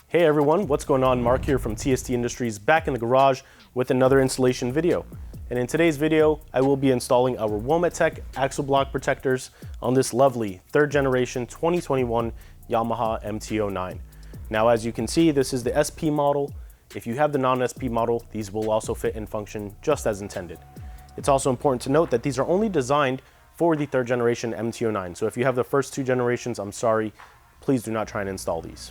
Hey everyone, what's going on? Mark here from TST Industries, back in the garage with another installation video. And in today's video, I will be installing our Womet-Tech axle block protectors on this lovely 3rd generation 2021 Yamaha MT-09. Now, as you can see, this is the SP model. If you have the non-SP model, these will also fit and function just as intended. It's also important to note that these are only designed for the 3rd generation MT-09. So if you have the first 2 generations, I'm sorry, please do not try and install these.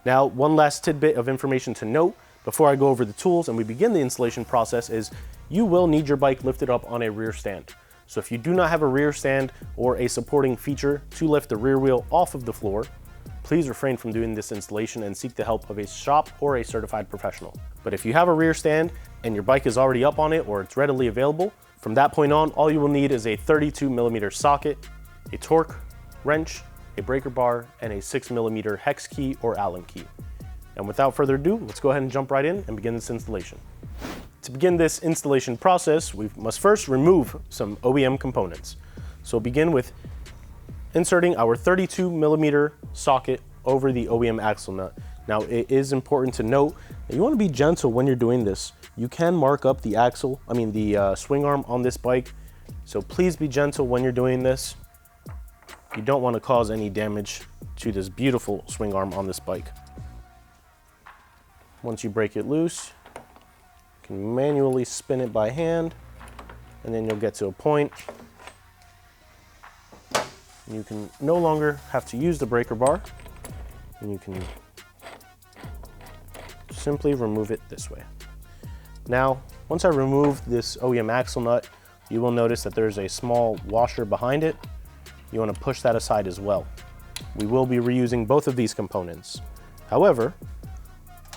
Now, one last tidbit of information to note before I go over the tools and we begin the installation process is you will need your bike lifted up on a rear stand. So if you do not have a rear stand or a supporting feature to lift the rear wheel off of the floor, please refrain from doing this installation and seek the help of a shop or a certified professional. But if you have a rear stand and your bike is already up on it or it's readily available, from that point on, all you will need is a 32mm socket, a torque wrench, a breaker bar, and a 6mm hex key or Allen key. And without further ado, let's go ahead and jump right in and begin this installation. To begin this installation process, we must first remove some OEM components. So begin with inserting our 32mm socket over the OEM axle nut. Now, it is important to note that you want to be gentle when you're doing this. You can mark up the swing arm on this bike. So please be gentle when you're doing this. You don't want to cause any damage to this beautiful swing arm on this bike. Once you break it loose, you can manually spin it by hand, and then you'll get to a point. You can no longer have to use the breaker bar, and you can simply remove it this way. Now, once I remove this OEM axle nut, you will notice that there's a small washer behind it. You want to push that aside as well. We will be reusing both of these components. However,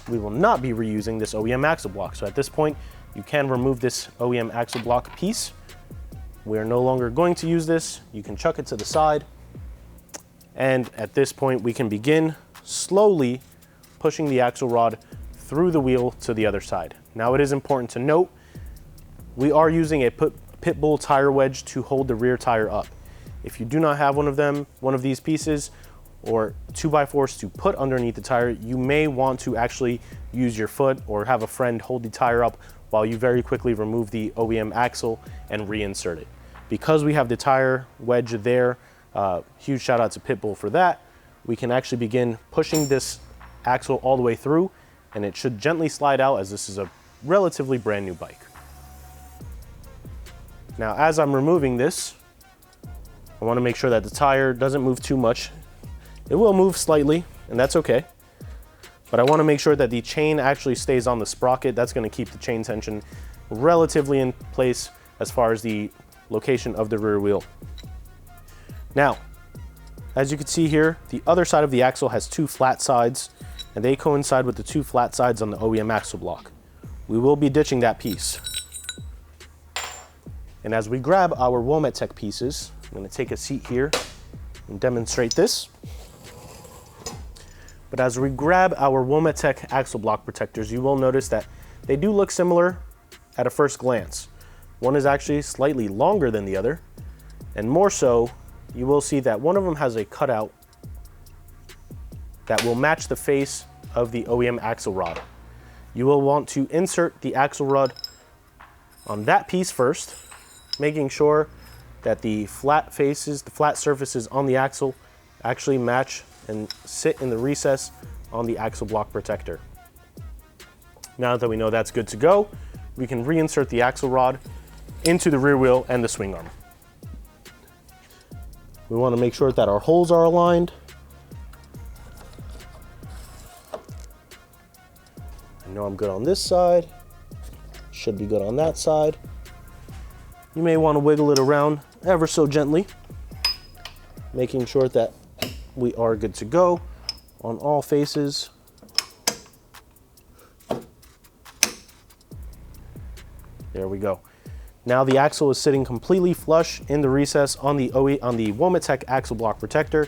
we will not be reusing this OEM axle block. So at this point, you can remove this OEM axle block piece. We are no longer going to use this. You can chuck it to the side. And at this point, we can begin slowly pushing the axle rod through the wheel to the other side. Now, it is important to note, we are using a pit bull tire wedge to hold the rear tire up. If you do not have one of these pieces, or 2x4s to put underneath the tire, you may want to actually use your foot or have a friend hold the tire up while you very quickly remove the OEM axle and reinsert it. Because we have the tire wedge there, huge shout out to Pitbull for that, we can actually begin pushing this axle all the way through, and it should gently slide out as this is a relatively brand new bike. Now, as I'm removing this, I want to make sure that the tire doesn't move too much. It will move slightly, and that's okay. But I want to make sure that the chain actually stays on the sprocket. That's going to keep the chain tension relatively in place as far as the location of the rear wheel. Now, as you can see here, the other side of the axle has 2 flat sides, and they coincide with the 2 flat sides on the OEM axle block. We will be ditching that piece. And as we grab our Womet-Tech pieces, I'm going to take a seat here and demonstrate this. But as we grab our Womet-Tech axle block protectors, you will notice that they do look similar at a first glance. One is actually slightly longer than the other, and more so, you will see that one of them has a cutout that will match the face of the OEM axle rod. You will want to insert the axle rod on that piece first, making sure that the flat surfaces on the axle actually match and sit in the recess on the axle block protector. Now that we know that's good to go, we can reinsert the axle rod into the rear wheel and the swing arm. We want to make sure that our holes are aligned. I know I'm good on this side, should be good on that side. You may want to wiggle it around ever so gently, making sure that we are good to go on all faces. There we go. Now the axle is sitting completely flush in the recess on the Womet-Tech axle block protector.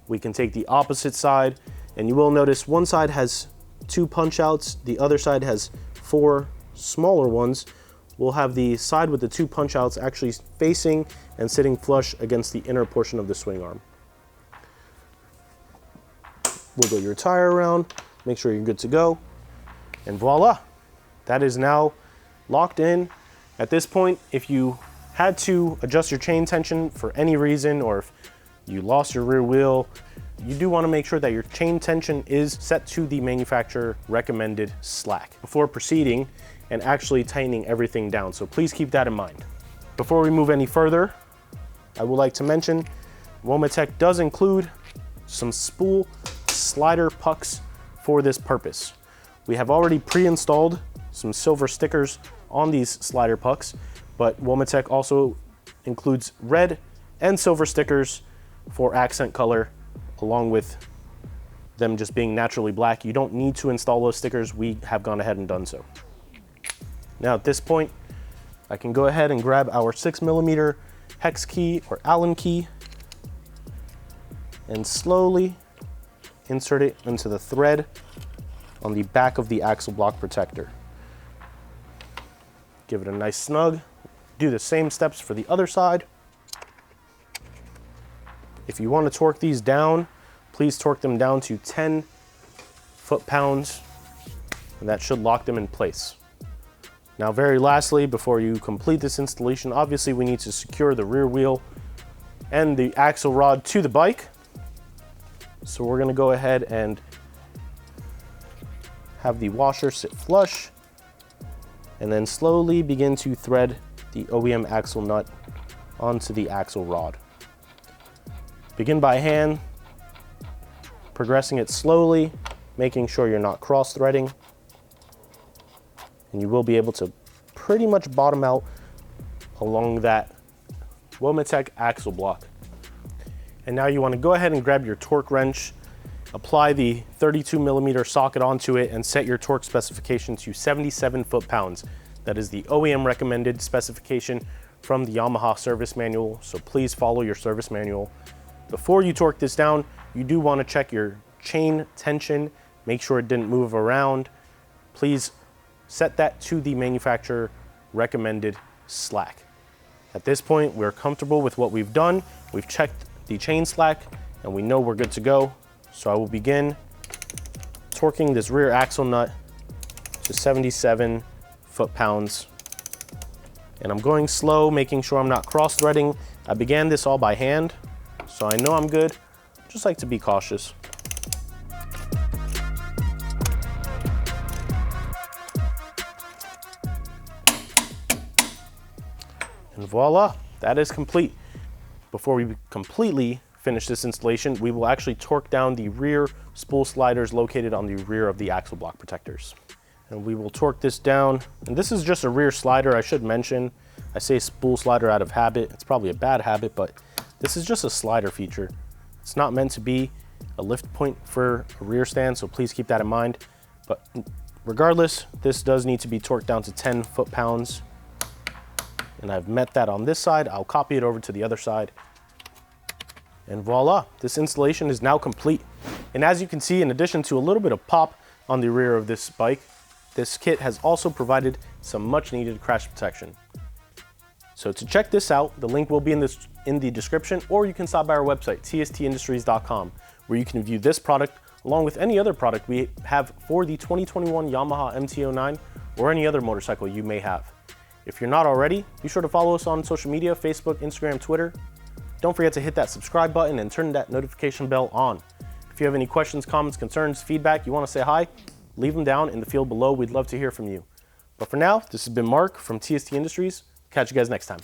We can take the opposite side, and you will notice one side has 2 punch outs, the other side has 4 smaller ones. We'll have the side with the 2 punch outs actually facing and sitting flush against the inner portion of the swing arm. wiggle your tire around, make sure you're good to go, and voila, that is now locked in. At this point, if you had to adjust your chain tension for any reason, or if you lost your rear wheel, you do want to make sure that your chain tension is set to the manufacturer recommended slack before proceeding and actually tightening everything down. So please keep that in mind. Before we move any further, I would like to mention Womet-Tech does include some spool slider pucks for this purpose. We have already pre-installed some silver stickers on these slider pucks, but Womet-Tech also includes red and silver stickers for accent color, along with them just being naturally black. You don't need to install those stickers. We have gone ahead and done so. Now at this point, I can go ahead and grab our 6mm hex key or Allen key and slowly insert it into the thread on the back of the axle block protector. Give it a nice snug. Do the same steps for the other side. If you want to torque these down, please torque them down to 10 foot-pounds, and that should lock them in place. Now, very lastly, before you complete this installation, obviously we need to secure the rear wheel and the axle rod to the bike. So we're going to go ahead and have the washer sit flush, and then slowly begin to thread the OEM axle nut onto the axle rod. Begin by hand, progressing it slowly, making sure you're not cross-threading, and you will be able to pretty much bottom out along that Womet-Tech axle block. And now you want to go ahead and grab your torque wrench, apply the 32mm socket onto it, and set your torque specification to 77 foot-pounds. That is the OEM recommended specification from the Yamaha service manual, so please follow your service manual. Before you torque this down, you do want to check your chain tension, make sure it didn't move around. Please set that to the manufacturer recommended slack. At this point, we're comfortable with what we've done. We've checked the chain slack and we know we're good to go. So I will begin torquing this rear axle nut to 77 foot-pounds. And I'm going slow, making sure I'm not cross-threading. I began this all by hand, so I know I'm good. Just like to be cautious. And voila, that is complete. Before we completely finish this installation, we will actually torque down the rear spool sliders located on the rear of the axle block protectors. And we will torque this down. And this is just a rear slider, I should mention. I say spool slider out of habit. It's probably a bad habit, but this is just a slider feature. It's not meant to be a lift point for a rear stand, so please keep that in mind. But regardless, this does need to be torqued down to 10 foot-pounds. And I've met that on this side. I'll copy it over to the other side. And voila, this installation is now complete. And as you can see, in addition to a little bit of pop on the rear of this bike, this kit has also provided some much needed crash protection. So to check this out, the link will be in the description, or you can stop by our website, tstindustries.com, where you can view this product along with any other product we have for the 2021 Yamaha MT-09 or any other motorcycle you may have. If you're not already, be sure to follow us on social media, Facebook, Instagram, Twitter. Don't forget to hit that subscribe button and turn that notification bell on. If you have any questions, comments, concerns, feedback, you want to say hi, leave them down in the field below. We'd love to hear from you. But for now, this has been Mark from TST Industries. Catch you guys next time.